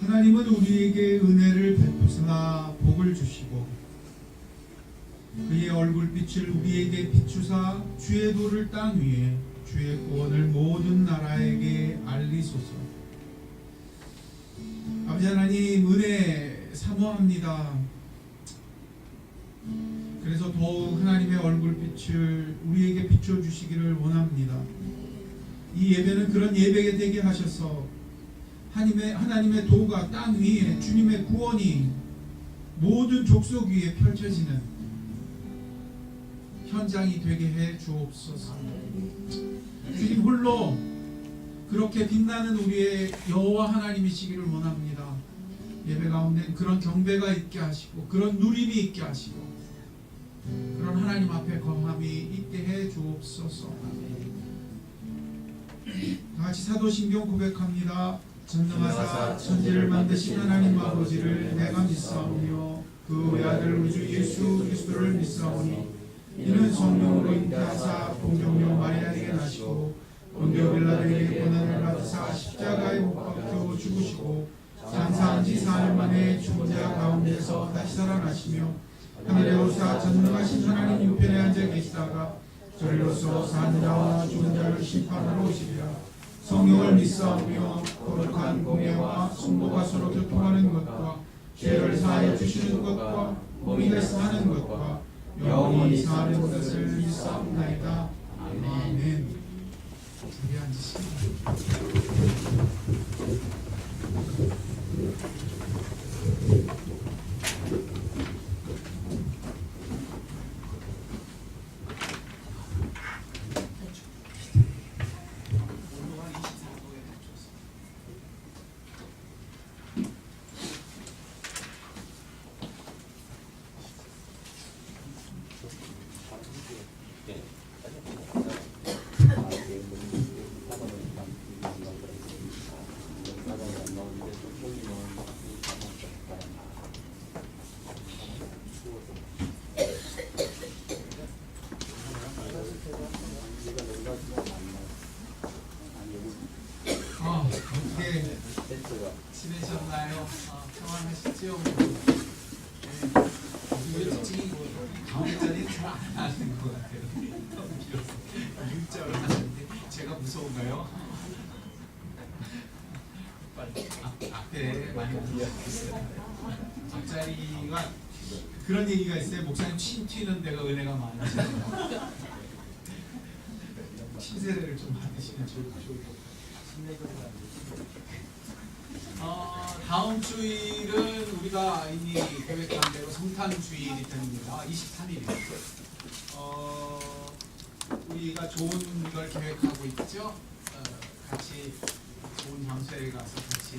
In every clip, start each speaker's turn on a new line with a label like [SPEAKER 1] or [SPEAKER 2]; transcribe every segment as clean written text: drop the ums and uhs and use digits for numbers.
[SPEAKER 1] 하나님은 우리에게 은혜를 베푸사 복을 주시고 그의 얼굴빛을 우리에게 비추사 주의 도를 땅 위에 주의 구원을 모든 나라에게 알리소서. 아버지 하나님, 은혜 사모합니다. 그래서 더욱 하나님의 얼굴빛을 우리에게 비춰주시기를 원합니다. 이 예배는 그런 예배가 되게 하셔서 하나님의 도가 땅 위에 주님의 구원이 모든 족속 위에 펼쳐지는 현장이 되게 해 주옵소서. 주님 홀로 그렇게 빛나는 우리의 여호와 하나님이시기를 원합니다. 예배 가운데 그런 경배가 있게 하시고 그런 누림이 있게 하시고 그런 하나님 앞에 거함이 있게 해 주옵소서. 다같이 사도신경 고백합니다. 전능하사 천지를 만드신 하나님 아버지를 내가 믿사오며 그 외아들 우리 주 예수 그리스도를 믿사오니 이는 성령으로 잉태하사 본경녀 마리아에게 나시고 본디오 빌라도에게 고난을 받으사 십자가에 못 박혀 죽으시고 장사한 지 4일 만에 죽은 자 가운데서 다시 살아나시며 하늘에 오사 전능하신 하나님 우편에 앉아 계시다가 저리로서 사는 자와 죽은 자를 심판하러 오시리라. 성령을 믿사오며 거룩한 공예와 성도가 서로 교통하는 것과 죄를 사하여 주시는 것과 몸이 말씀하는 것과 영원히 사는 것을 믿사옵나이다. 아멘. 자리에 앉으시겠습니다. 어떻게 지내셨나요? 평안하시죠? 네. 솔직히 다음 자리는 잘 안 하는 것 같아요. 너무 길어서 U자로 하는데 제가 무서운가요? 앞에 많이 보셨어요. 앞자리가 그런 얘기가 있어요. 목사님 침 튀는 데가 은혜가 많으시다. 침세례를 좀 받으시면 좋을 것 같아요. 다음 주일은 우리가 이미 계획한 대로 성탄 주일이 됩니다. 23일이죠. 우리가 좋은 걸 계획하고 있죠. 같이 좋은 장소에 가서 같이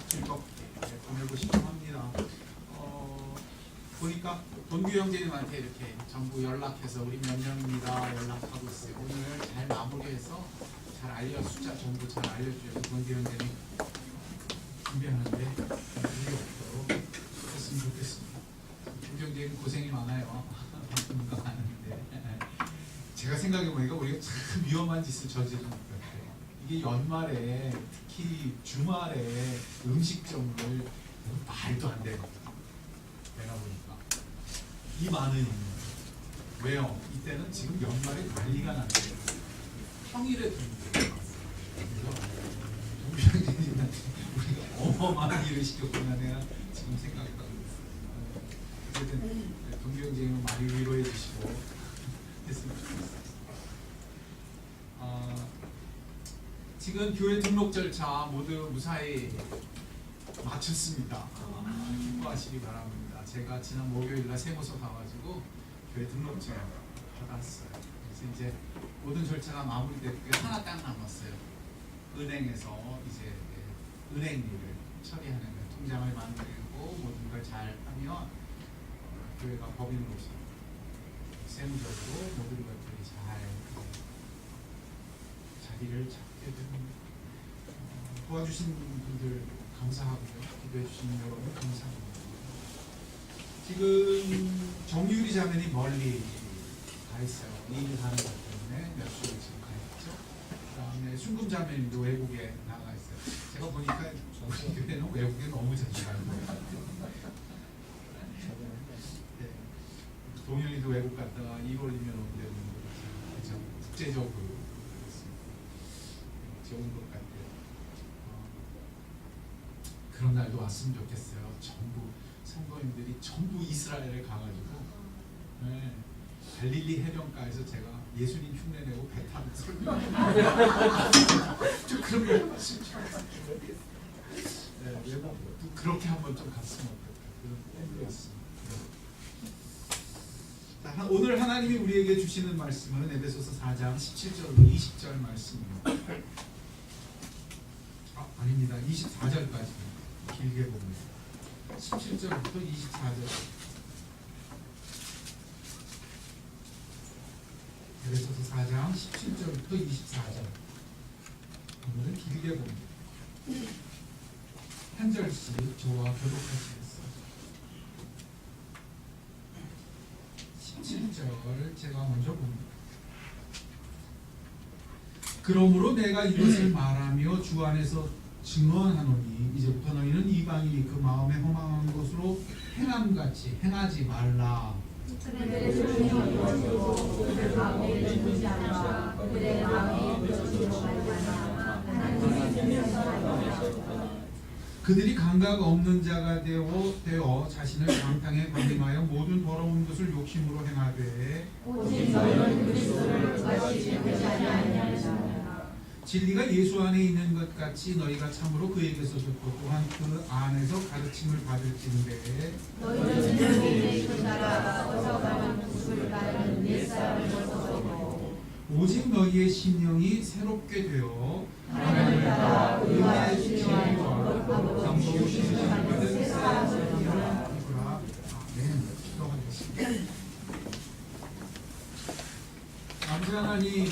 [SPEAKER 1] 즐겁게 보내고 싶어 합니다. 보니까 동규 형제님한테 이렇게 전부 연락해서 우리 몇 명입니다 연락하고 있어요. 오늘 잘 마무리해서 잘 숫자 전부 잘 알려주셔서 동규 형제님 준비하는데 일이 없도록 했으면 좋겠습니다. 동규 형제님 고생이 많아요. 바쁜 거 아는데 제가 생각해보니까 우리가 참 위험한 짓을 저지르는 것 같아요. 이게 연말에 특히 주말에 음식점을 말도 안 되는 거예요. 내가 보니까 이 많은 인물 왜요? 이때는 지금 연말에 난리가 났어요. 평일에 동병님한테 우리가 어마어마한 일을 시켰구나 내가 지금 생각하고 있어요. 어쨌든 동병님은 많이 위로해 주시고 했으면 좋겠어요. 지금 교회 등록 절차 모두 무사히 마쳤습니다. 기뻐하시기 바랍니다. 제가 지난 목요일날 세무서 가가지고 교회 등록증 받았어요. 그래서 이제 모든 절차가 마무리됐고 하나 딱 남았어요. 은행에서 이제 은행 일을 처리하는 거예요. 통장을 만들고 모든 걸 잘 하면 교회가 법인으로서 세무적으로 모든 것들이 잘 자리를 잡게 됩니다. 도와주신 분들 감사하고요. 기도해 주시는 여러분 감사합니다. 지금 정유리 자매님 멀리 가 있어요. 일을 하는 것 때문에 몇 주를 지금 가 있죠. 그 다음에 순금 자매님도 외국에 나가 있어요. 제가 제가 보니까 우리 교회는 외국에 너무 자주 가는 거예요. 네. 동현이도 외국 갔다가 1월이면 온대 그죠? 국제적으로 좋은 것 같아요. 그런 날도 왔으면 좋겠어요. 전부 성도님들이 전부 이스라엘에 가가지고 네. 갈릴리 해변가에서 제가 예수님 흉내내고 배 타고 좀 그런 거 했으면 좋겠어요. 네, 외국 그렇게 한번 좀 갔으면 어떨까 그런 꿈이었습니다. 자, 오늘 하나님이 우리에게 주시는 말씀은 에베소서 4장 17절로 20절 말씀입니다. 아닙니다. 24절까지 길게 봅니다. 17절부터 24절. 에베소서 4장 17절부터 24절. 오늘은 길게 봅니다. 한 절씩 저와 교독하시겠어요. 17절 제가 먼저 봅니다. 그러므로 내가 이것을 말하며 주 안에서 증언하노니 이제부터 너희는 이방인이 그 마음에 허망한 것으로 행함같이 행하지 말라. 그들이 감각 없는 자가 되어 자신을 방탕에 방임하여 모든 더러운 것을 욕심으로 행하되 오직 너희는 그리스도를 가지지 아니하느니라. 진리가 예수 안에 있는 것 같이 너희가 참으로 그에게서 듣고 또한 그 안에서 가르침을 받을진대 너희는 진리에 있다가 어서가는 구주를 따르는 옛사람을 벗어버리고 오직 너희의 심령이 새롭게 되어 하나님을 따라 의와 진리와 거룩하고 신실을 받는 새 사람을 이루라. 아멘. 기도하겠습니다. 아버지 하나님,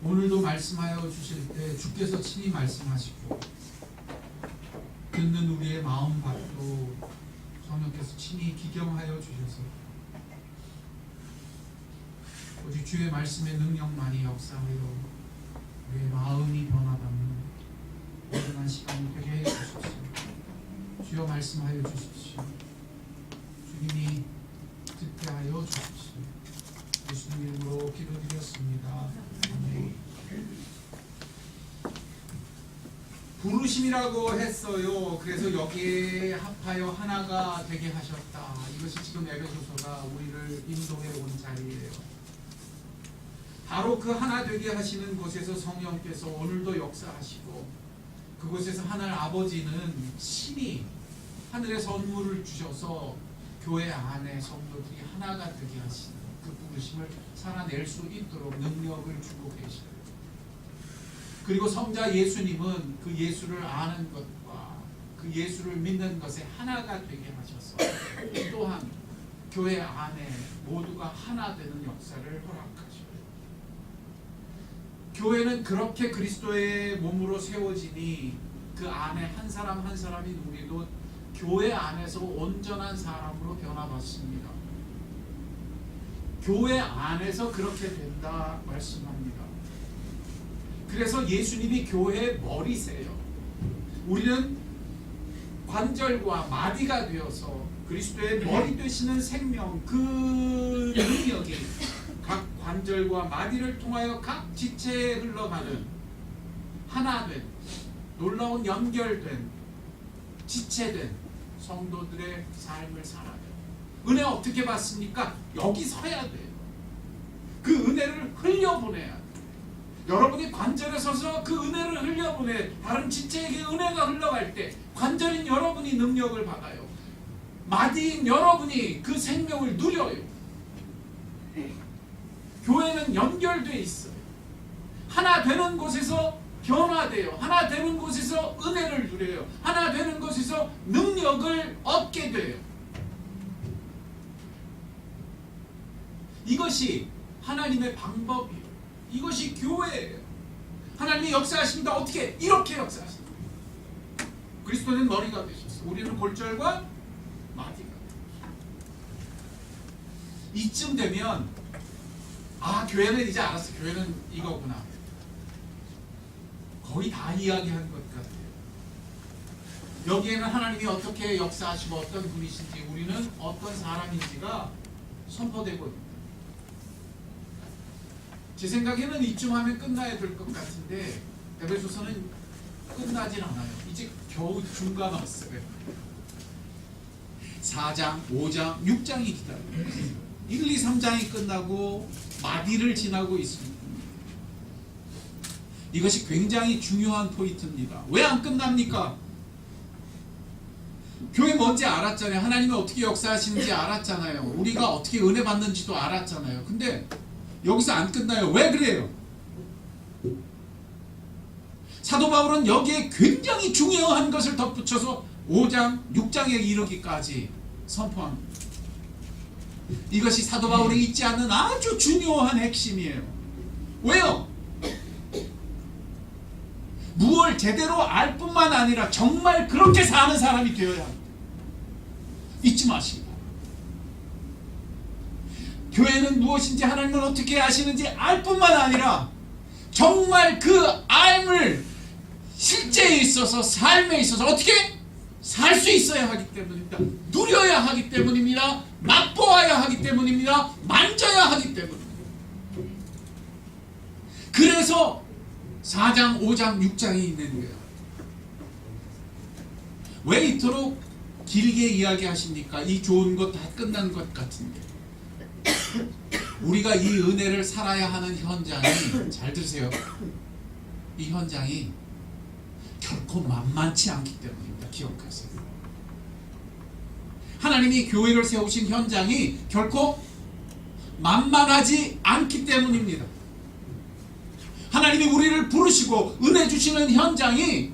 [SPEAKER 1] 오늘도 말씀하여 주실 때 주께서 친히 말씀하시고 듣는 우리의 마음밭도 성령께서 친히 기경하여 주셔서 오직 주의 말씀의 능력만이 역사하여 우리의 마음이 변화받는 온전한 시간이 되게 해 주십시오. 주여 말씀하여 주십시오. 주님이 듣게 하여 주십시오. 예수님 이름으로 기도드렸습니다. 아멘. 부르심이라고 했어요. 그래서 여기에 합하여 하나가 되게 하셨다. 이것이 지금 에베소서가 우리를 인도해 온 자리예요. 바로 그 하나 되게 하시는 곳에서 성령께서 오늘도 역사하시고 그곳에서 하늘 아버지는 신이 하늘의 선물을 주셔서 교회 안에 성도들이 하나가 되게 하시는 그 부르심을 살아낼 수 있도록 능력을 주고 계시다. 그리고 성자 예수님은 그 예수를 아는 것과 그 예수를 믿는 것에 하나가 되게 하셔서 또한 교회 안에 모두가 하나 되는 역사를 허락하시고 교회는 그렇게 그리스도의 몸으로 세워지니 그 안에 한 사람 한 사람인 우리도 교회 안에서 온전한 사람으로 변화받습니다. 교회 안에서 그렇게 된다 말씀합니다. 그래서 예수님이 교회의 머리세요. 우리는 관절과 마디가 되어서 그리스도의 머리 되시는 생명 그 능력이 각 관절과 마디를 통하여 각 지체에 흘러가는 하나된 놀라운 연결된 지체된 성도들의 삶을 살아야 돼요. 은혜 어떻게 받습니까? 여기 서야 돼요. 그 은혜를 흘려보내야 돼요. 여러분이 관절에 서서 그 은혜를 흘려보내 다른 지체에게 은혜가 흘러갈 때 관절인 여러분이 능력을 받아요. 마디인 여러분이 그 생명을 누려요. 교회는 연결되어 있어요. 하나 되는 곳에서 변화돼요. 하나 되는 곳에서 은혜를 누려요. 하나 되는 곳에서 능력을 얻게 돼요. 이것이 하나님의 방법이에요. 이것이 교회예요. 하나님이 역사하십니다. 어떻게? 이렇게 역사하십니다. 그리스도는 머리가 되셨어요. 우리는 골절과 마디가 되셨어요. 이쯤 되면 교회는 이제 알았어. 교회는 이거구나.
[SPEAKER 2] 거의 다 이야기한 것 같아요. 여기에는 하나님이 어떻게 역사하시고 어떤 분이신지, 우리는 어떤 사람인지가 선포되고 있습니다. 제 생각에는 이쯤 하면 끝나야 될 것 같은데 에베소서는 끝나진 않아요. 이제 겨우 중간 왔어요. 4장, 5장, 6장이 기다려요. 1, 2, 3장이 끝나고 마디를 지나고 있습니다. 이것이 굉장히 중요한 포인트입니다. 왜 안 끝납니까? 교회 뭔지 알았잖아요. 하나님이 어떻게 역사하시는지 알았잖아요. 우리가 어떻게 은혜 받는지도 알았잖아요. 근데 여기서 안 끝나요. 왜 그래요? 사도 바울은 여기에 굉장히 중요한 것을 덧붙여서 5장, 6장에 이르기까지 선포합니다. 이것이 사도 바울이 잊지 않는 아주 중요한 핵심이에요. 왜요? 무엇을 제대로 알 뿐만 아니라 정말 그렇게 사는 사람이 되어야 합니다. 잊지 마시고. 교회는 무엇인지 하나님은 어떻게 아시는지 알 뿐만 아니라 정말 그 알을 실제에 있어서, 삶에 있어서 어떻게 살 수 있어야 하기 때문입니다. 누려야 하기 때문입니다. 맛보아야 하기 때문입니다. 만져야 하기 때문입니다. 그래서 4장, 5장, 6장이 있는 거예요. 왜 이토록 길게 이야기하십니까? 이 좋은 것 다 끝난 것 같은데. 우리가 이 은혜를 살아야 하는 현장이, 잘 들으세요, 이 현장이 결코 만만치 않기 때문입니다. 기억하세요. 하나님이 교회를 세우신 현장이 결코 만만하지 않기 때문입니다. 하나님이 우리를 부르시고 은혜 주시는 현장이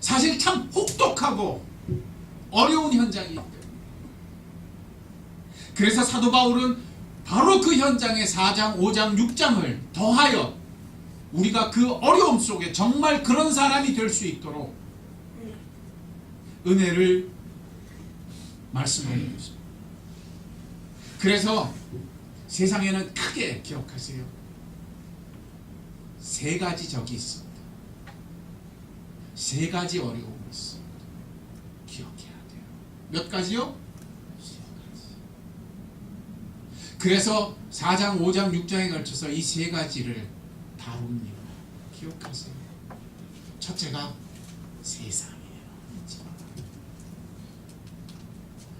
[SPEAKER 2] 사실 참 혹독하고 어려운 현장이기 때문에, 그래서 사도 바울은 바로 그 현장에 4장, 5장, 6장을 더하여 우리가 그 어려움 속에 정말 그런 사람이 될 수 있도록 은혜를 말씀하는 것입니다. 그래서 세상에는 크게 기억하세요. 세 가지 적이 있습니다. 세 가지 어려움이 있습니다. 기억해야 돼요. 몇 가지요? 세 가지. 그래서 4장, 5장, 6장에 걸쳐서 이 세 가지를 다룹니다. 기억하세요. 첫째가 세상이에요.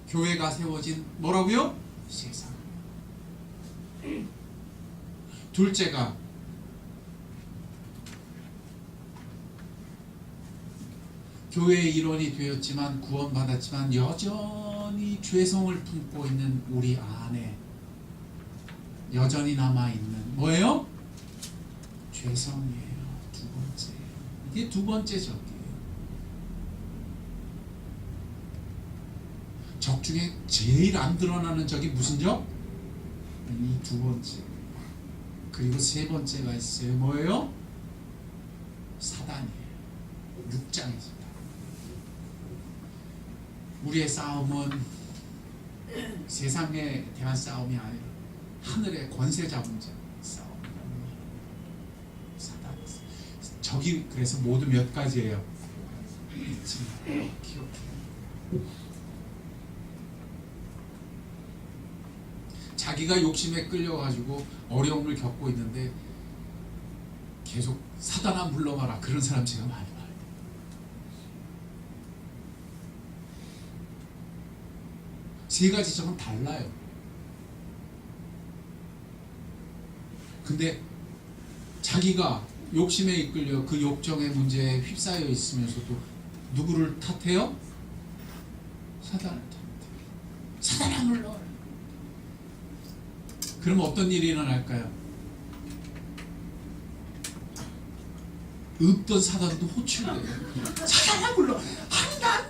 [SPEAKER 2] 교회가 세워진 뭐라고요? 세상. 둘째가 교회의 일원이 되었지만, 구원받았지만 여전히 죄성을 품고 있는 우리 안에 여전히 남아있는 뭐예요? 죄성이에요. 두 번째. 이게 두 번째 적이에요. 적 중에 제일 안 드러나는 적이 무슨 적? 이 두 번째. 그리고 세 번째가 있어요. 뭐예요? 사단이에요. 6장에서. 우리의 싸움은 세상에 대한 싸움이 아니라 하늘의 권세 잡은 자 싸움이에요. 사단. 적이 그래서 모두 몇 가지예요? 잊지 말아요. 기억해요. 자기가 욕심에 끌려가지고 어려움을 겪고 있는데 계속 사단아 물러가라, 그런 사람 제가 많이 봐요. 세 가지 점은 달라요. 근데 자기가 욕심에 이끌려 그 욕정의 문제에 휩싸여 있으면서도 누구를 탓해요? 사단을 탓해요. 사단아 물러가라. 그럼 어떤 일이 일어날까요? 없던 사단도 호출돼요. 사단아 물러. 아니 난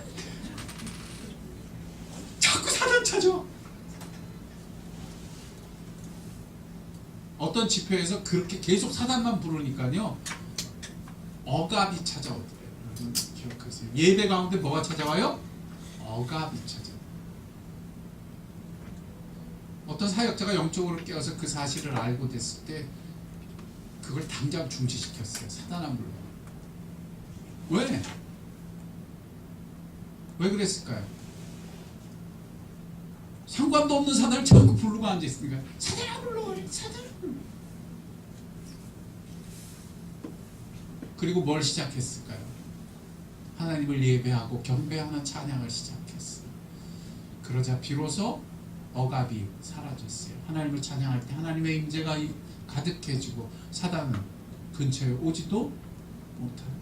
[SPEAKER 2] 자꾸 사단 찾아. 어떤 집회에서 그렇게 계속 사단만 부르니까요, 억압이 찾아오더래요. 여러분 기억하세요. 예배 가운데 뭐가 찾아와요? 억압이 찾아와요. 어떤 사역자가 영적으로 깨어서 그 사실을 알고 됐을 때 그걸 당장 중지시켰어요. 사단아 물러가. 왜? 왜 그랬을까요? 상관도 없는 사단을 자꾸 부르고 앉아있으니까 사단아 물러가. 사단아 물러가. 그리고 뭘 시작했을까요? 하나님을 예배하고 경배하는 찬양을 시작했어요. 그러자 비로소 억압이 사라졌어요. 하나님을 찬양할 때 하나님의 임재가 가득해지고 사단은 근처에 오지도 못하는.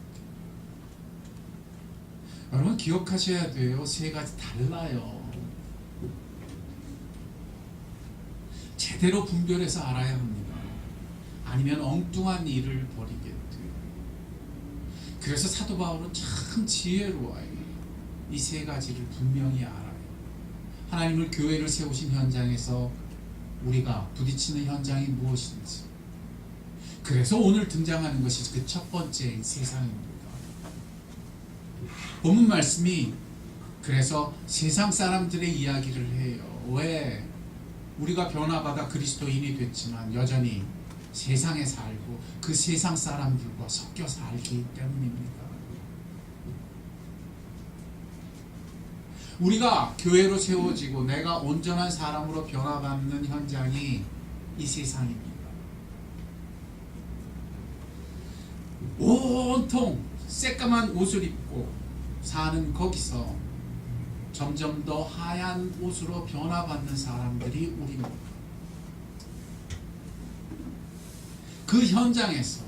[SPEAKER 2] 여러분 기억하셔야 돼요. 세 가지 달라요. 제대로 분별해서 알아야 합니다. 아니면 엉뚱한 일을 벌이게 돼요. 그래서 사도 바울은 참 지혜로워요. 이 세 가지를 분명히 알아요. 하나님을 교회를 세우신 현장에서 우리가 부딪히는 현장이 무엇인지. 그래서 오늘 등장하는 것이 그 첫 번째인 세상입니다. 본문 말씀이 그래서 세상 사람들의 이야기를 해요. 왜? 우리가 변화받아 그리스도인이 됐지만 여전히 세상에 살고 그 세상 사람들과 섞여 살기 때문입니다. 우리가 교회로 세워지고 내가 온전한 사람으로 변화받는 현장이 이 세상입니다. 온통 새까만 옷을 입고 사는 거기서 점점 더 하얀 옷으로 변화받는 사람들이 우리입니다. 그 현장에서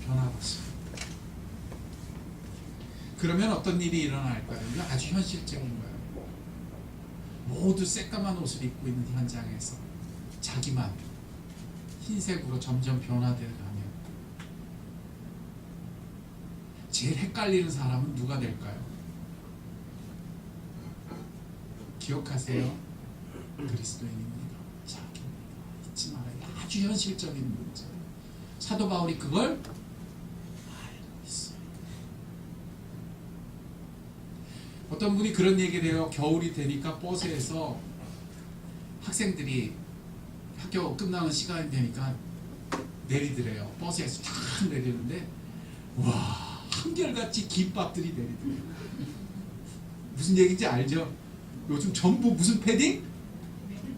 [SPEAKER 2] 변화받습니다. 그러면 어떤 일이 일어날까요? 이거 아주 현실적인 거예요. 모두 새까만 옷을 입고 있는 현장에서 자기만 흰색으로 점점 변화되어 가면 제일 헷갈리는 사람은 누가 될까요? 기억하세요. 그리스도인입니다. 자기입니다. 잊지 말아요. 아주 현실적인 문제. 사도 바울이 그걸 알고 있어요. 어떤 분이 그런 얘기를 해요. 겨울이 되니까 버스에서 학생들이 학교 끝나는 시간이 되니까 내리더래요. 버스에서 탁 내리는데 와 한결같이 김밥들이 내리더래요. 무슨 얘기인지 알죠? 요즘 전부 무슨 패딩?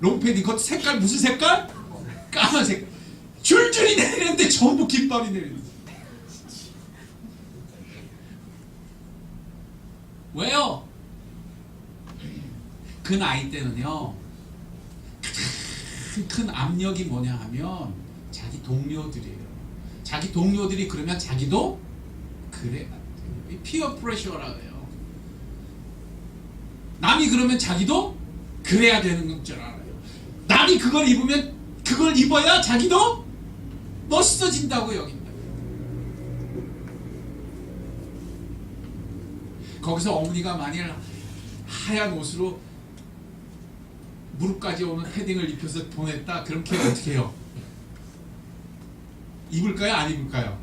[SPEAKER 2] 롱패딩. 그것도 색깔 무슨 색깔? 까만색. 줄줄이 내리는데 전부 김밥이 내리는. 왜요? 그 나이 때는요 큰 압력이 뭐냐 하면 자기 동료들이에요. 자기 동료들이 그러면 자기도 그래야 돼요. 피어 프레셔라고 해요. 남이 그러면 자기도 그래야 되는 줄 알아요. 남이 그걸 입으면 그걸 입어야 자기도 멋있어진다고 여긴다. 거기서 어머니가 만일 하얀 옷으로 무릎까지 오는 패딩을 입혀서 보냈다. 그럼 걔 어떻게 해요? 입을까요? 안 입을까요?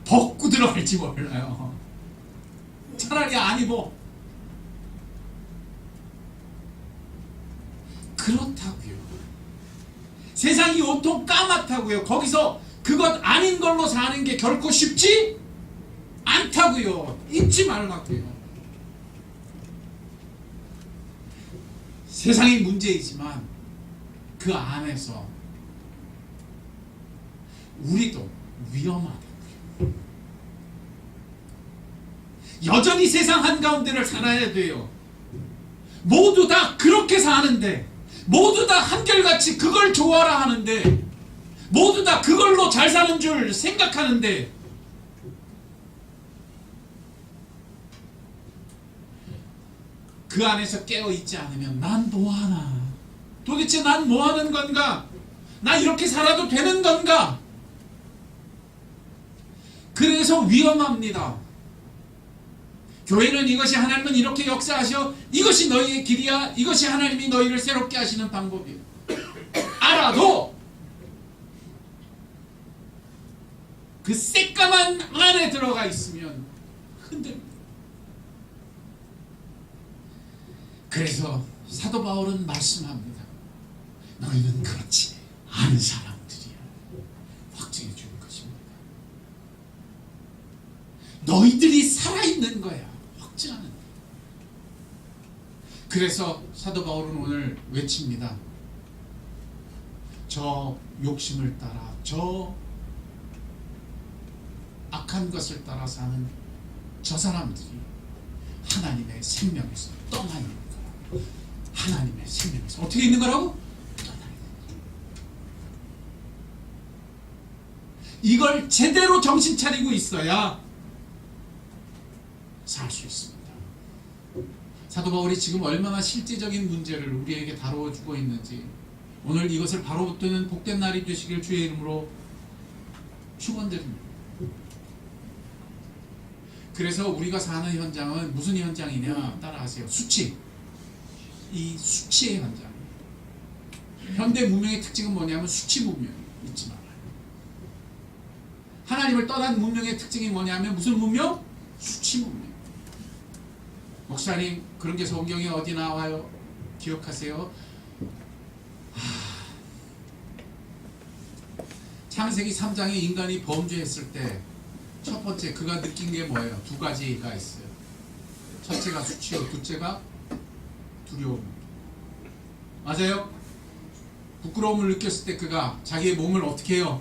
[SPEAKER 2] 벗고 들어갈지 몰라요. 차라리 안 입어. 그렇다고요. 세상이 온통 까맣다고요. 거기서 그것 아닌 걸로 사는 게 결코 쉽지 않다고요. 잊지 말라고요. 세상이 문제이지만 그 안에서 우리도 위험하다고요. 여전히 세상 한가운데를 살아야 돼요. 모두 다 그렇게 사는데, 모두 다 한결같이 그걸 좋아라 하는데, 모두 다 그걸로 잘 사는 줄 생각하는데, 그 안에서 깨어있지 않으면 난 뭐하나? 도대체 난 뭐하는 건가? 나 이렇게 살아도 되는 건가? 그래서 위험합니다. 교회는 이것이 하나님은 이렇게 역사하셔. 이것이 너희의 길이야. 이것이 하나님이 너희를 새롭게 하시는 방법이야. 알아도 그 새까만 안에 들어가 있으면 흔들립니다. 그래서 사도 바울은 말씀합니다. 너희는 그렇지 않은 사람들이야. 확증해 주는 것입니다. 너희들이 살아있는 거야. 확증하는 거야. 그래서 사도 바울은 오늘 외칩니다. 저 욕심을 따라, 저 악한 것을 따라 사는 저 사람들이 하나님의 생명에서 떠나 있는 거야. 하나님의 생명에서 어떻게 있는 거라고? 떠나 있는 거야. 이걸 제대로 정신 차리고 있어야 살 수 있습니다. 사도 바울이 지금 얼마나 실제적인 문제를 우리에게 다뤄주고 있는지, 오늘 이것을 바로 붙드는 복된 날이 되시길 주의 이름으로 축원드립니다. 그래서 우리가 사는 현장은 무슨 현장이냐? 따라하세요. 수치. 이 수치의 현장. 현대 문명의 특징은 뭐냐면 수치 문명. 잊지 말아요. 하나님을 떠난 문명의 특징이 뭐냐면 무슨 문명? 수치 문명. 목사님, 그런 게 성경에 어디 나와요? 기억하세요. 창세기 3장에 인간이 범죄했을 때 첫 번째 그가 느낀 게 뭐예요? 두 가지가 있어요. 첫째가 수치요, 둘째가 두려움. 맞아요? 부끄러움을 느꼈을 때 그가 자기의 몸을 어떻게 해요?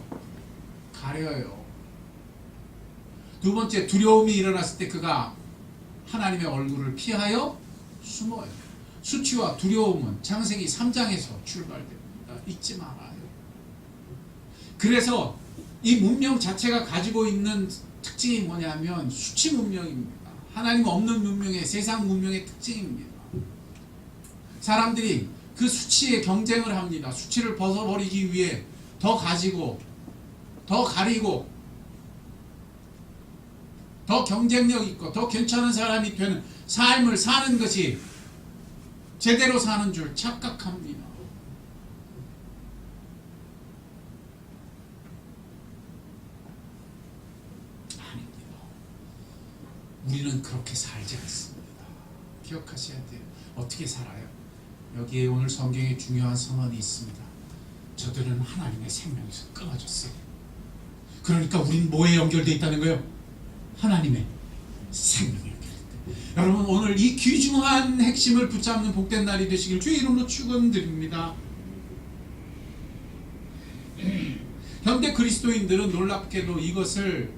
[SPEAKER 2] 가려요. 두 번째, 두려움이 일어났을 때 그가 하나님의 얼굴을 피하여 숨어요. 수치와 두려움은 창세기 3장에서 출발됩니다. 잊지 말아요. 그래서 이 문명 자체가 가지고 있는 특징이 뭐냐면 수치 문명입니다. 하나님 없는 문명의, 세상 문명의 특징입니다. 사람들이 그 수치에 경쟁을 합니다. 수치를 벗어버리기 위해 더 가지고, 더 가리고, 더 경쟁력 있고 더 괜찮은 사람이 되는 삶을 사는 것이 제대로 사는 줄 착각합니다. 아닙니다. 우리는 그렇게 살지 않습니다. 기억하셔야 돼요. 어떻게 살아요? 여기에 오늘 성경에 중요한 선언이 있습니다. 저들은 하나님의 생명에서 끊어졌어요. 그러니까 우린 뭐에 연결되어 있다는 거예요? 하나님의 생명에 연결됐다. 여러분, 오늘 이 귀중한 핵심을 붙잡는 복된 날이 되시길 주의 이름으로 축원드립니다. 현대 그리스도인들은 놀랍게도 이것을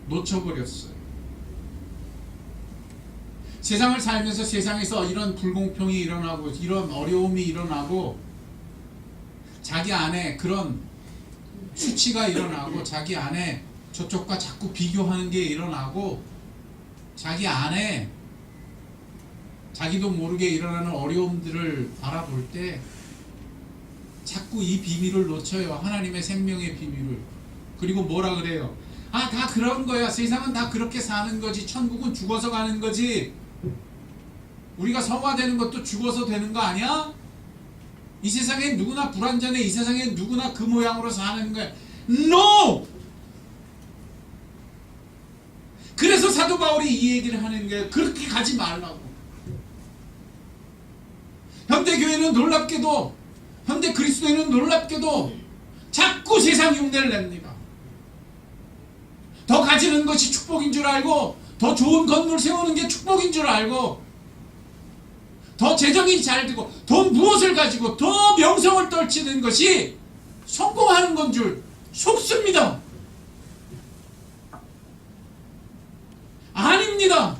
[SPEAKER 2] 놓쳐버렸어요. 세상을 살면서 세상에서 이런 불공평이 일어나고 이런 어려움이 일어나고 자기 안에 그런 수치가 일어나고 자기 안에 저쪽과 자꾸 비교하는 게 일어나고 자기 안에 자기도 모르게 일어나는 어려움들을 바라볼 때 자꾸 이 비밀을 놓쳐요. 하나님의 생명의 비밀을. 그리고 뭐라 그래요? 아, 다 그런 거야. 세상은 다 그렇게 사는 거지. 천국은 죽어서 가는 거지. 우리가 성화되는 것도 죽어서 되는 거 아니야? 이 세상에 누구나 불완전해. 이 세상에 누구나 그 모양으로 사는 거야. NO! 그래서 사도 바울이 이 얘기를 하는 거예요. 그렇게 가지 말라고. 현대교회는 놀랍게도, 현대 그리스도인은 놀랍게도 자꾸 세상 흉내를 냅니다. 더 가지는 것이 축복인 줄 알고, 더 좋은 건물 세우는 게 축복인 줄 알고, 더 재정이 잘 되고, 더 무엇을 가지고 더 명성을 떨치는 것이 성공하는 건 줄 속습니다. 아닙니다.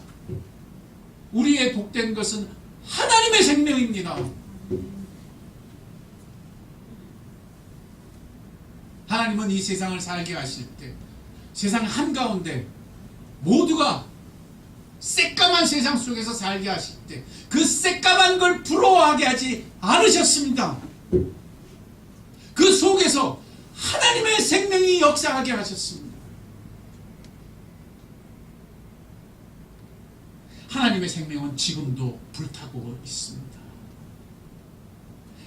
[SPEAKER 2] 우리의 복된 것은 하나님의 생명입니다. 하나님은 이 세상을 살게 하실 때 세상 한가운데 모두가 새까만 세상 속에서 살게 하실 때 그 새까만 걸 부러워하게 하지 않으셨습니다. 그 속에서 하나님의 생명이 역사하게 하셨습니다. 하나님의 생명은 지금도 불타고 있습니다.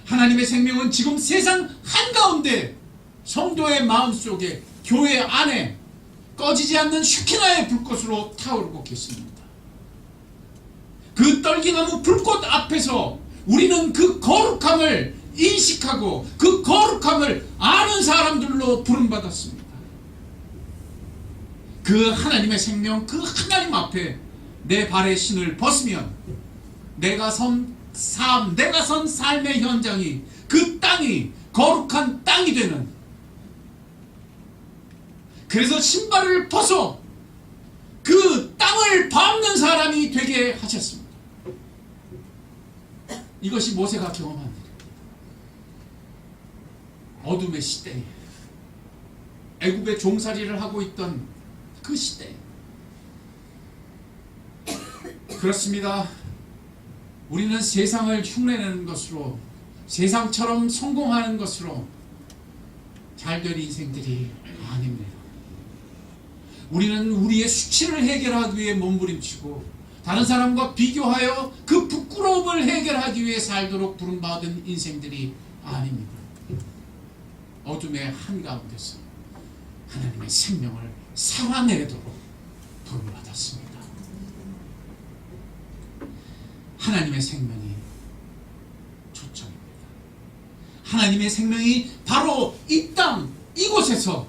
[SPEAKER 2] 하나님의 생명은 지금 세상 한가운데 성도의 마음속에, 교회 안에 꺼지지 않는 슈키나의 불꽃으로 타오르고 계십니다. 그 떨기나무 불꽃 앞에서 우리는 그 거룩함을 인식하고 그 거룩함을 아는 사람들로 부름받았습니다. 그 하나님의 생명, 그 하나님 앞에 내 발의 신을 벗으면 내가 선 삶, 내가 선 삶의 현장이, 그 땅이 거룩한 땅이 되는, 그래서 신발을 벗어 그 땅을 밟는 사람이 되게 하셨습니다. 이것이 모세가 경험한 일. 어둠의 시대에 애굽의 종살이를 하고 있던 그 시대에, 그렇습니다. 우리는 세상을 흉내내는 것으로, 세상처럼 성공하는 것으로 잘될 인생들이 아닙니다. 우리는 우리의 수치를 해결하기 위해 몸부림치고 다른 사람과 비교하여 그 부끄러움을 해결하기 위해 살도록 부름받은 인생들이 아닙니다. 어둠의 한가운데서 하나님의 생명을 살아내도록 부름받았습니다. 하나님의 생명이 초점입니다. 하나님의 생명이 바로 이 땅, 이곳에서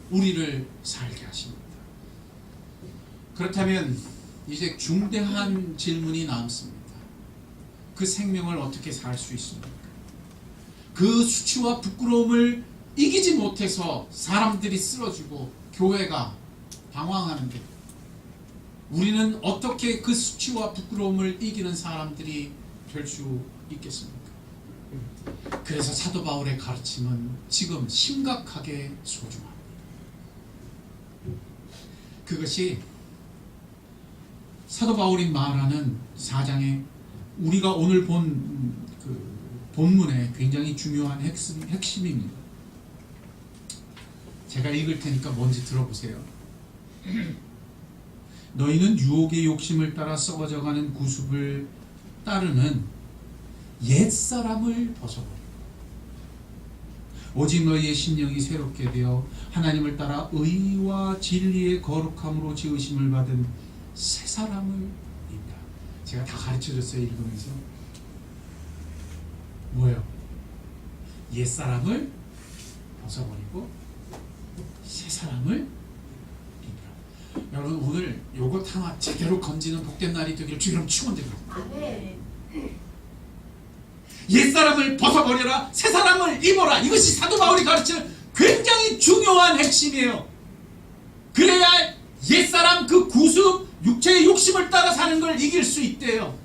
[SPEAKER 2] 우리를 살게 하십니다. 그렇다면 이제 중대한 질문이 남습니다. 그 생명을 어떻게 살 수 있습니까? 그 수치와 부끄러움을 이기지 못해서 사람들이 쓰러지고 교회가 방황하는데 우리는 어떻게 그 수치와 부끄러움을 이기는 사람들이 될 수 있겠습니까? 그래서 사도 바울의 가르침은 지금 심각하게 소중합니다. 그것이 사도 바울이 말하는 4장에 우리가 오늘 본 그 본문의 굉장히 중요한 핵심입니다. 제가 읽을 테니까 뭔지 들어보세요. 너희는 유혹의 욕심을 따라 썩어져가는 구습을 따르는 옛사람을 벗어버려 오직 너희의 심령이 새롭게 되어 하나님을 따라 의와 진리의 거룩함으로 지으심을 받은 새 사람을 입다. 제가 다 가르쳐줬어요. 읽으면서 뭐예요? 옛사람을 벗어버리고 새 사람을 입으라. 여러분 오늘 요것 하나 제대로 건지는 복된 날이 되기를 주님 축원드립니다.
[SPEAKER 3] 아멘.
[SPEAKER 2] 옛사람을 벗어버려라, 새 사람을 입어라. 이것이 사도 바울이 가르치는 굉장히 중요한 핵심이에요. 그래야 옛사람 그 구습, 육체의 욕심을 따라 사는 걸 이길 수 있대요.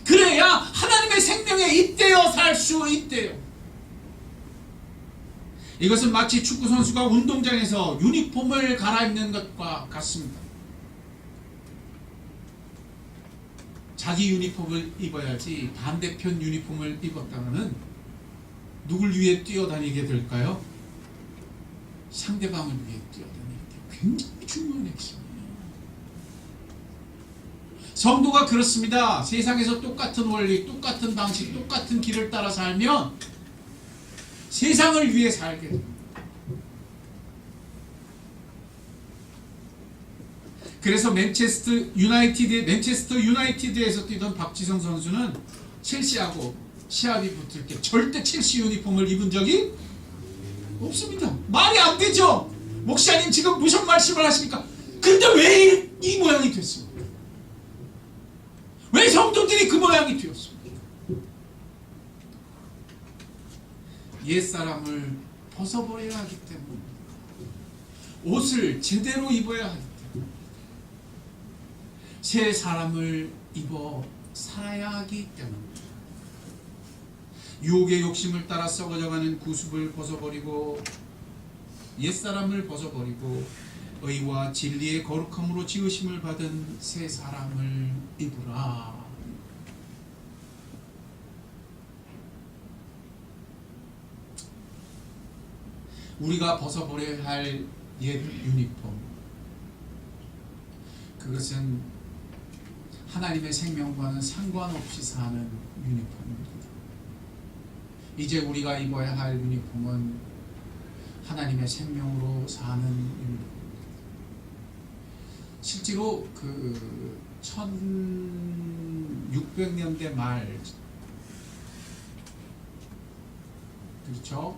[SPEAKER 2] 그래야 하나님의 생명에 잇대어 살 수 있대요. 이것은 마치 축구 선수가 운동장에서 유니폼을 갈아입는 것과 같습니다. 자기 유니폼을 입어야지 반대편 유니폼을 입었다가는 누굴 위해 뛰어다니게 될까요? 상대방을 위해 뛰어다니게 돼요. 굉장히 중요한 핵심이에요. 성도가 그렇습니다. 세상에서 똑같은 원리, 똑같은 방식, 똑같은 길을 따라 살면 세상을 위해 살게 됩니다. 그래서 맨체스터 유나이티드에서 뛰던 박지성 선수는 첼시하고 시합이 붙을 때 절대 첼시 유니폼을 입은 적이 없습니다. 말이 안 되죠. 목사님 지금 무슨 말씀을 하십니까? 근데 왜 이 모양이 됐습니까? 왜 성도들이 그 모양이 되었습니까? 옛사람을 벗어버려야 하기 때문입니다. 옷을 제대로 입어야 하기 때문에 새 사람을 입어 살아야 하기 때문입니다. 유혹의 욕심을 따라 썩어져가는 구습을 벗어버리고 옛사람을 벗어버리고 의와 진리의 거룩함으로 지으심을 받은 새 사람을 입으라. 우리가 벗어버려야 할 옛 유니폼, 그것은 하나님의 생명과는 상관없이 사는 유니폼입니다. 이제 우리가 입어야 할 유니폼은 하나님의 생명으로 사는 유니폼입니다. 실제로 그 1600년대 말 그렇죠?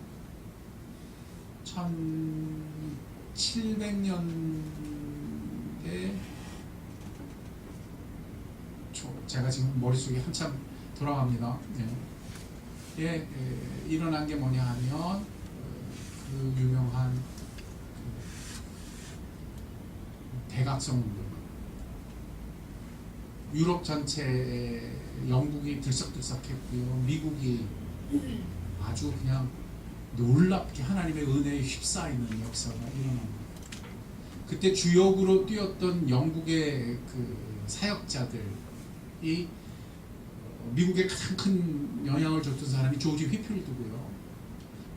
[SPEAKER 2] 1700년대 초, 제가 지금 머릿속에 한참 돌아갑니다. 예, 일어난 게 뭐냐 하면 그 유명한 대각성 운동, 유럽 전체에 영국이 들썩들썩했고요. 미국이 아주 그냥 놀랍게 하나님의 은혜에 휩싸이는 역사가 일어납니다. 그때 주역으로 뛰었던 영국의 그 사역자들이 미국에 가장 큰 영향을 줬던 사람이 조지 휘필드고요.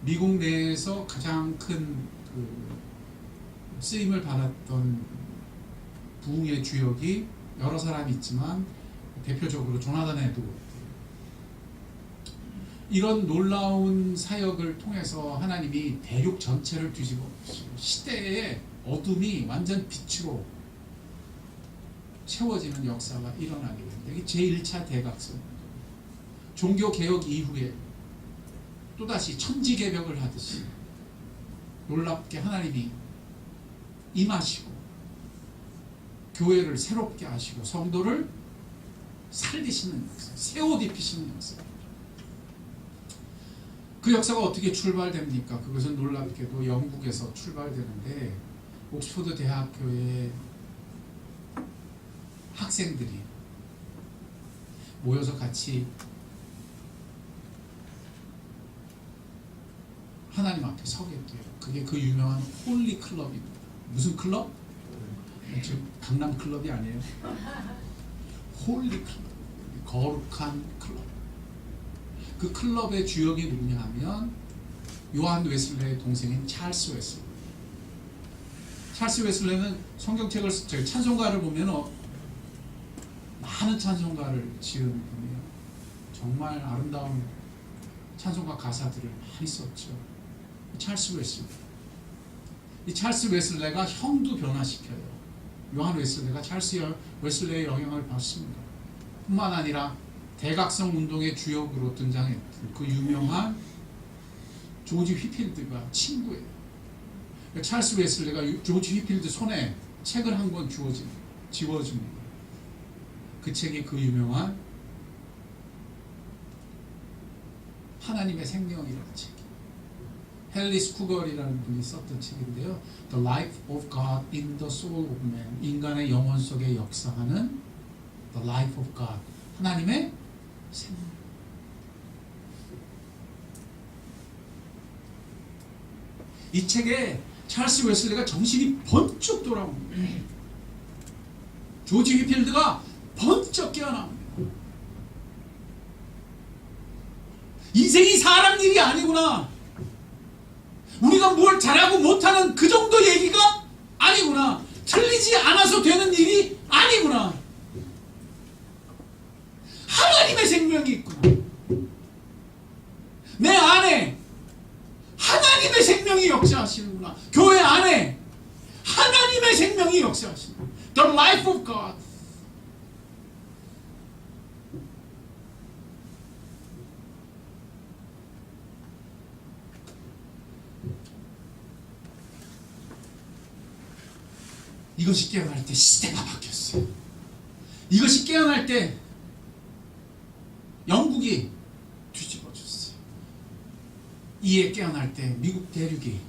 [SPEAKER 2] 미국 내에서 가장 큰 그 쓰임을 받았던 부흥의 주역이 여러 사람이 있지만 대표적으로 조나단 에드워드. 이런 놀라운 사역을 통해서 하나님이 대륙 전체를 뒤집어 시대의 어둠이 완전 빛으로 채워지는 역사가 일어나게 됩니다. 이게 제1차 대각성. 종교개혁 이후에 또다시 천지개벽을 하듯이 놀랍게 하나님이 임하시고 교회를 새롭게 하시고 성도를 살리시는 역사, 새 옷 입히시는 역사. 그 역사가 어떻게 출발됩니까? 그것은 놀랍게도 영국에서 출발되는데 옥스퍼드 대학교의 학생들이 모여서 같이 하나님 앞에 서겠대요. 그게 그 유명한 홀리 클럽입니다. 무슨 클럽? 지금 강남 클럽이 아니에요. 홀리 클럽, 거룩한 클럽. 그 클럽의 주역이 누구냐 하면 요한 웨슬레의 동생인 찰스 웨슬레. 찰스 웨슬레는 성경책을 찬송가를 보면 많은 찬송가를 지은 분이에요. 정말 아름다운 찬송가 가사들을 많이 썼죠. 찰스 웨슬레. 이 찰스 웨슬레가 형도 변화시켜요. 요한 웨슬레가 찰스 웨슬레의 영향을 받습니다. 뿐만 아니라 대각성 운동의 주역으로 등장했던 그 유명한 조지 휘필드가 친구예요. 찰스 웨슬레가 조지 휘필드 손에 책을 한 권 지워줍니다. 그 책이 그 유명한 하나님의 생명이라는 책이에요. 헨리 쿠걸이라는 분이 썼던 책인데요. The Life of God in the Soul of Man. 인간의 영혼 속에 역사하는 The Life of God. 하나님의 생명. 이 책에 찰스 웨슬레가 정신이 번쩍 돌아옵니다. 조지 휘필드가 번쩍 깨어납니다. 인생이 사람 일이 아니구나. 우리가 뭘 잘하고 못하는 그 정도 얘기가 아니구나. 틀리지 않아서 되는 일이 아니구나. 하나님의 생명이 있구나. 내 안에 하나님의 생명이 역사하시는구나. 교회 안에 하나님의 생명이 역사하시는구나. The life of God. 이것이 깨어날 때 시대가 바뀌었어요. 이것이 깨어날 때 영국이 뒤집어졌어요. 이에 깨어날 때 미국 대륙이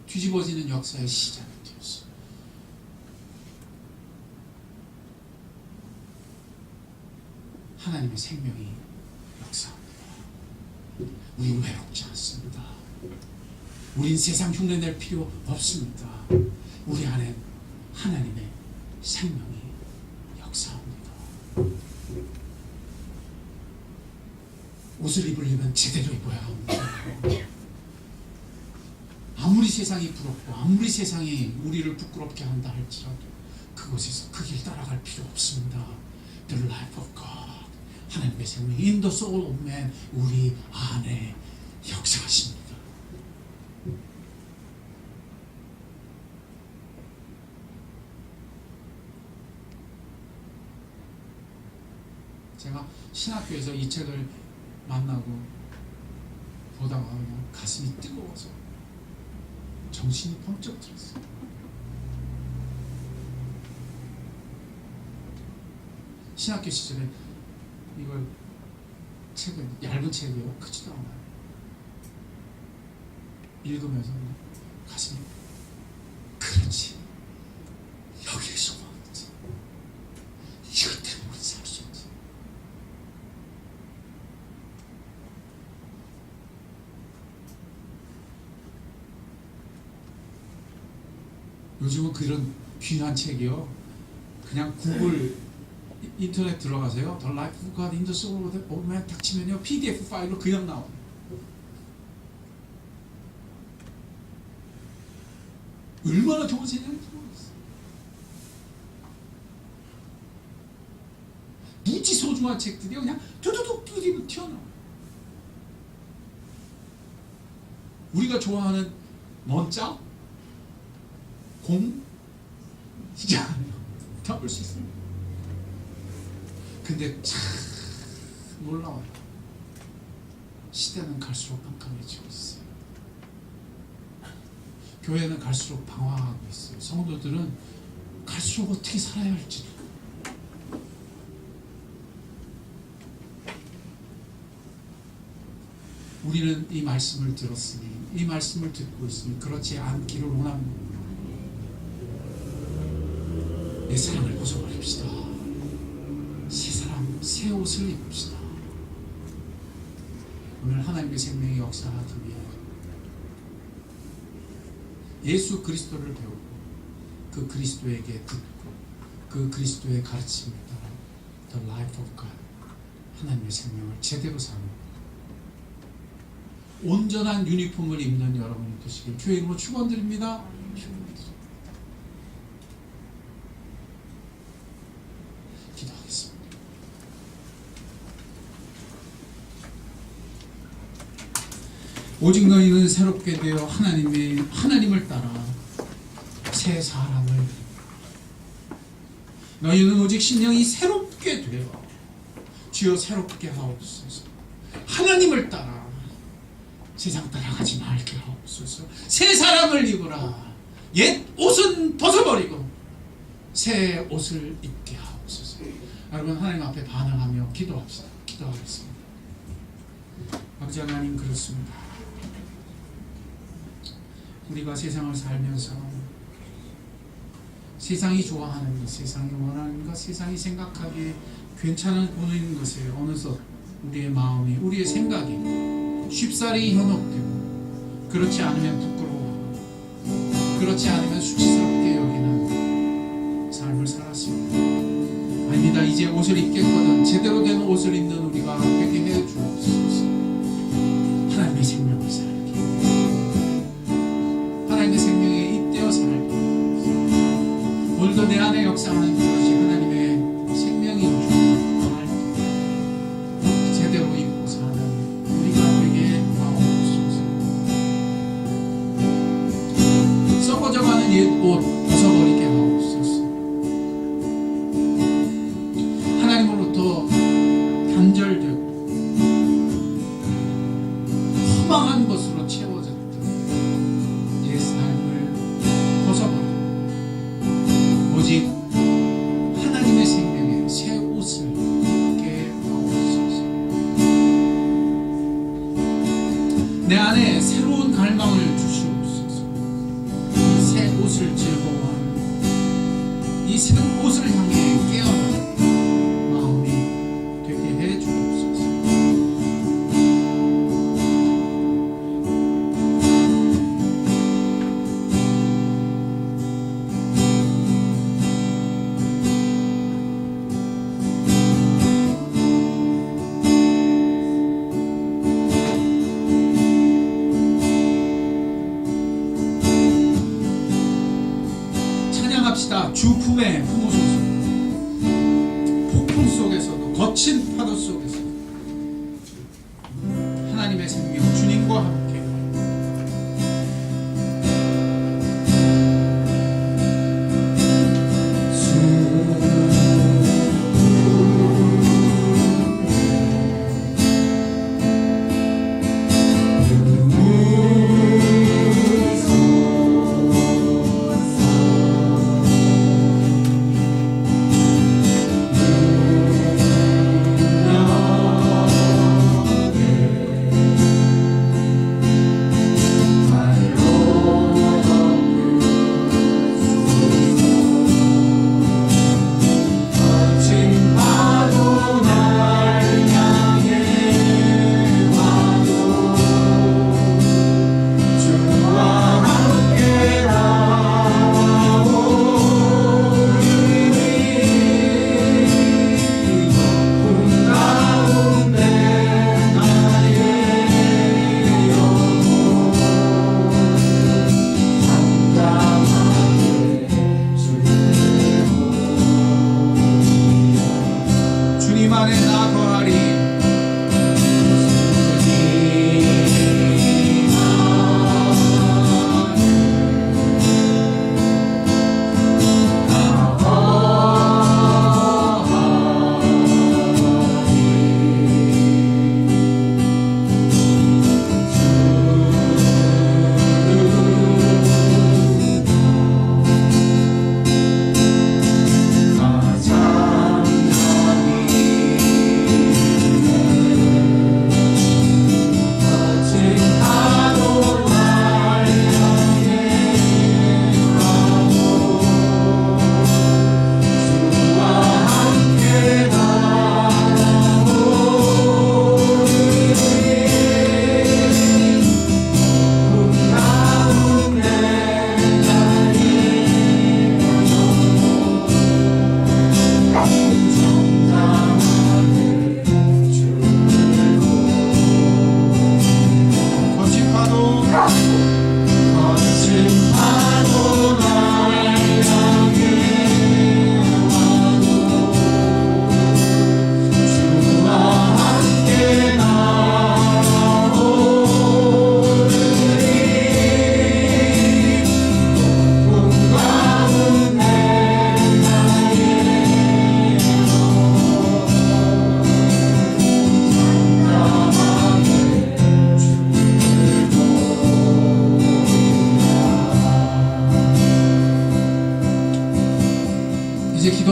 [SPEAKER 2] 뒤집어지는 역사의 시작이 되었어요. 하나님의 생명이 역사합니다. 우린 외롭지 않습니다. 우린 세상 흉내낼 필요 없습니다. 우리 안에 하나님의 생명이 역사합니다. 옷을 입으려면 제대로 입어야 합니다. 아무리 세상이 부럽고 아무리 세상이 우리를 부끄럽게 한다 할지라도 그곳에서 그 길 따라갈 필요 없습니다. The life of God. 하나님의 생명 in the soul of man. 우리 안에 역사하십니다. 제가 신학교에서 이 책을 만나고 보다가 그냥 가슴이 뜨거워서 정신이 번쩍 들었어요. 신학교 시절에 이걸 책은 얇은 책이요, 크지도 않아요. 읽으면서 그냥 가슴이 그렇지, 여기에서 왔지, 이것 때문에 살 수 없지. 요즘은 그런 귀한 책이요, 그냥 구글 인터넷 들어가세요. The Life of God in the Soul of Man 딱 치면요, PDF 파일로 그냥 나와요. 얼마나 좋은 책인지 모르겠어요. 무지 소중한 책들이 그냥 두두둑 두둑 튀어나와요. 우리가 좋아하는 먼자, 공, 진짜 다 볼 수 있습니다. 근데 참 놀라워요. 시대는 갈수록 깜깜해지고 있어요. 교회는 갈수록 방황하고 있어요. 성도들은 갈수록 어떻게 살아야 할지. 우리는 이 말씀을 들었으니, 이 말씀을 듣고 있으니 그렇지 않기를 원합니다. 내 사랑을 벗어버립시다. 새 사람, 새 옷을 입읍시다. 오늘 하나님의 생명의 역사하기 위해 예수 그리스도를 배우고 그 그리스도에게 듣고 그 그리스도의 가르침을 따라 The Life of God, 하나님의 생명을 제대로 사는 온전한 유니폼을 입는 여러분이 되시길 주의 이름으로 축원드립니다. 기도하겠습니다. 오직 너희는 새롭게 되어 하나님을 따라 새 사람을, 너희는 오직 신령이 새롭게 되어 주여 새롭게 하옵소서. 하나님을 따라 세상 따라가지 말게 하옵소서. 새 사람을 입으라. 옛 옷은 벗어버리고 새 옷을 입게 하옵소서. 여러분, 하나님 앞에 반응하며 기도합시다. 기도하겠습니다. 아버지 하나님, 그렇습니다. 우리가 세상을 살면서 세상이 좋아하는 것, 세상이 원하는 것, 세상이 생각하기에 괜찮은 보이는 것에 어느덧 우리의 마음이, 우리의 생각이 쉽사리 현혹되고, 그렇지 않으면 부끄러워, 그렇지 않으면 수치스럽게 여기는 삶을 살았습니다. 아닙니다. 이제 옷을 입겠거든 제대로 된 옷을 입는 우리가 되게 해 주옵소서. 하나님의 생명을 살게, 하나님의 생명에 입되어 살게, 오늘도 내 안에 역사하는 그것이 하나님의 생명인 줄 알게, 제대로 입고 사는 우리가 되게 하옵소서. 썩어져가는 옛 옷 벗어버리게 하옵소서. 하나님으로부터 단절되고 허망한 것으로 채워졌던 옛 삶을 벗어버리고 오직 하나님의 생명의 새 옷을 입게 하옵소서. 내 안에 새로운 갈망을 주시옵소서. 이 새 옷을 즐거워하는 이 새 옷을 향해 깨어나는 마음이 되게 해 주옵소서. 찬양합시다. 주 품에 품으소서. 폭풍 속에서도, 거친 파도 속에서도 하나님의 생명, 주님과 함께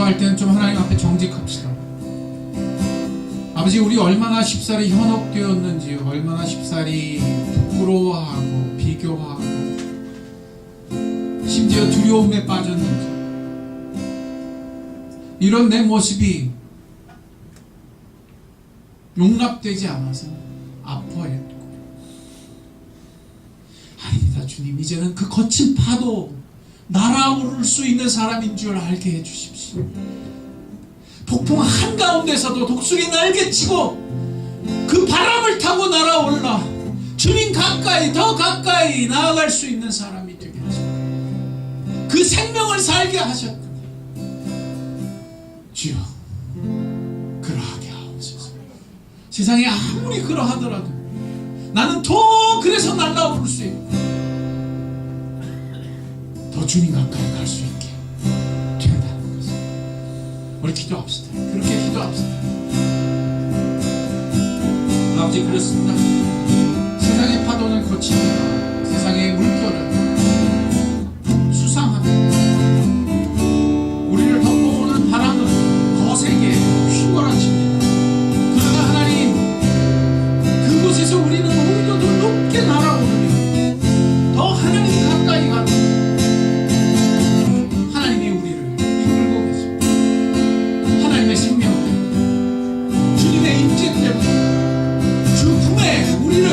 [SPEAKER 2] 기도할 때는 좀 하나님 앞에 정직합시다. 아버지, 우리 얼마나 쉽사리 현혹되었는지요. 얼마나 쉽사리 부끄러워하고 비교하고 심지어 두려움에 빠졌는지. 이런 내 모습이 용납되지 않아서 아파했고, 아니다 주님, 이제는 그 거친 파도 날아오를 수 있는 사람인 줄 알게 해주십시오. 폭풍 한가운데서도 독수리 날개치고 그 바람을 타고 날아올라 주님 가까이, 더 가까이 나아갈 수 있는 사람이 되게 하시고 그 생명을 살게 하셨고, 주여 그러하게 하옵소서. 세상에 아무리 그러하더라도 나는 더 그래서 날아오를 수 있고 더 주님 가까이 갈 수 있게 된다는 것을 우리 기도합시다. 그렇게 기도합시다. 아버지, 그렇습니다. 세상의 파도는 거칩니다. 세상의 물결은 수상합니다. 우리를 덮어오는 바람은 거세게 휘몰아칩니다. 그러나 하나님, 그곳에서 우리는 오히려 더 높게 날아오르며 더 하나님 가까이 가는 하나님이 우리를 이끌고 계십니다. 하나님의 생명 때문에, 주님의 임재 때문에 주 품에 우리를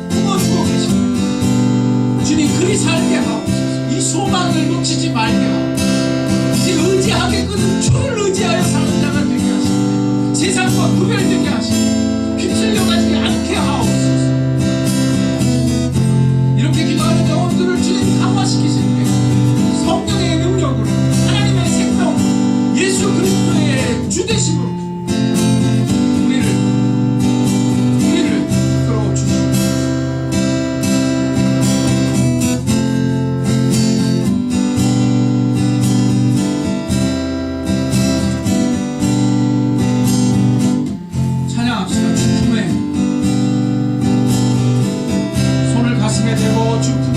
[SPEAKER 2] 품어주고 계십니다. 주님, 그리 살게 하옵소서. 이 소망을 놓치지 말게 하옵소서. 이제 의지하게끔 주를 의지하여 사는 자가 되게 하시고 세상과 구별되게 하시고 휩쓸려가지 않게 하옵소서. 이렇게 기도하는 영혼들을 주님 강화시키실 때 성령의 능력으로, 하나님의 생명으로, 예수 그리스도의 주되심으로 우리를 이끌어 주시옵소서. 찬양합시다. 주 품에 손을 가슴에 대고 주 품에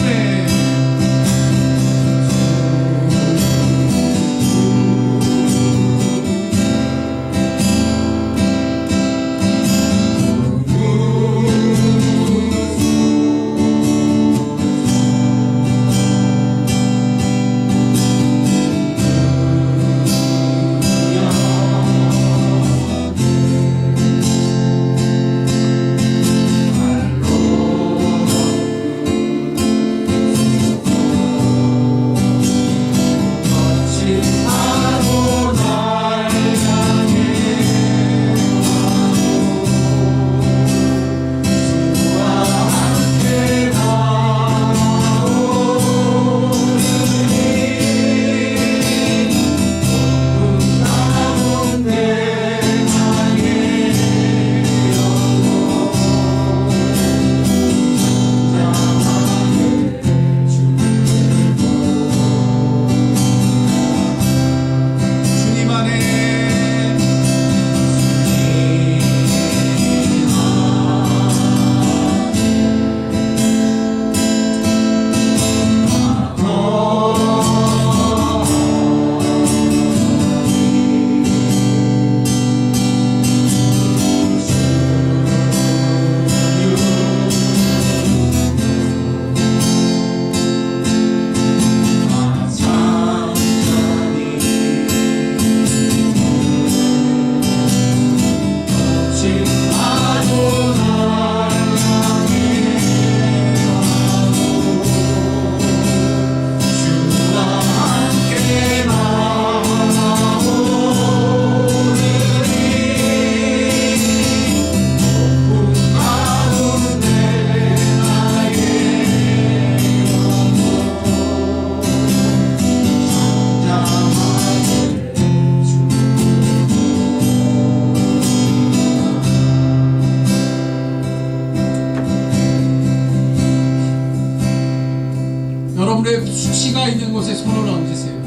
[SPEAKER 2] 여러분의 수치가 있는 곳에 손을 얹으세요.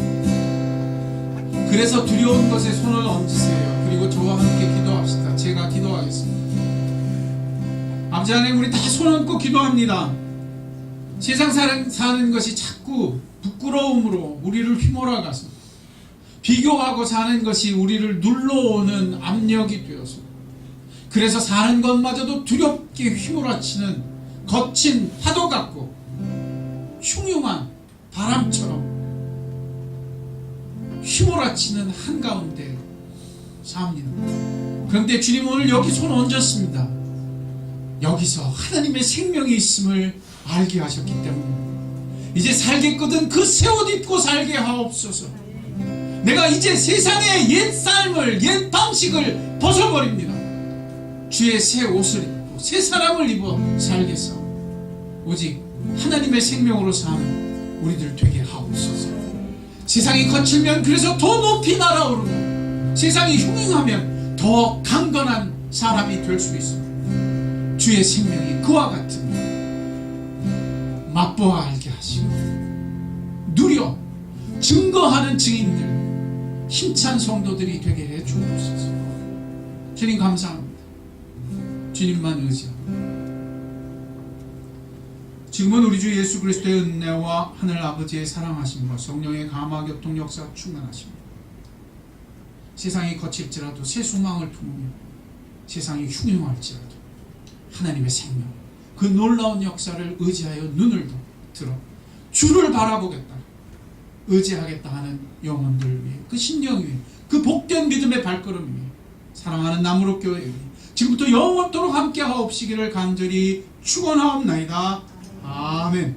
[SPEAKER 2] 그래서 두려운 것에 손을 얹으세요. 그리고 저와 함께 기도합시다. 제가 기도하겠습니다. 아버지 하나님, 우리 다 손 얹고 기도합니다. 세상 사는 것이 자꾸 부끄러움으로 우리를 휘몰아가서 비교하고 사는 것이 우리를 눌러오는 압력이 되어서, 그래서 사는 것마저도 두렵게 휘몰아치는 거친 파도 같고 흉흉한 바람처럼 휘몰아치는 한가운데 삽니다. 그런데 주님 오늘 여기 손 얹었습니다. 여기서 하나님의 생명이 있음을 알게 하셨기 때문에 이제 살겠거든 그 새 옷 입고 살게 하옵소서. 내가 이제 세상의 옛 삶을, 옛 방식을 벗어버립니다. 주의 새 옷을 입고 새 사람을 입어 살겠사오니 오직 하나님의 생명으로 사는 우리들 되게 하옵소서. 세상이 거칠면 그래서 더 높이 날아오르고, 세상이 흉흉하면 더 강건한 사람이 될 수 있습니다. 주의 생명이 그와 같은 맛보아 알게 하시고 누려 증거하는 증인들, 힘찬 성도들이 되게 해 주옵소서. 주님 감사합니다. 주님만 의지합니다. 지금은 우리 주 예수 그리스도의 은혜와 하늘 아버지의 사랑하심과 성령의 감화 교통 역사 충만하십니다. 세상이 거칠지라도 새 소망을 품으며 세상이 흉흉할지라도 하나님의 생명, 그 놀라운 역사를 의지하여 눈을 들어 주를 바라보겠다, 의지하겠다 하는 영혼들을 위해, 그 심령 위해, 그 복된 믿음의 발걸음 위해 사랑하는 나무로 교회 위해 지금부터 영원토록 함께 하옵시기를 간절히 축원하옵나이다. 아멘.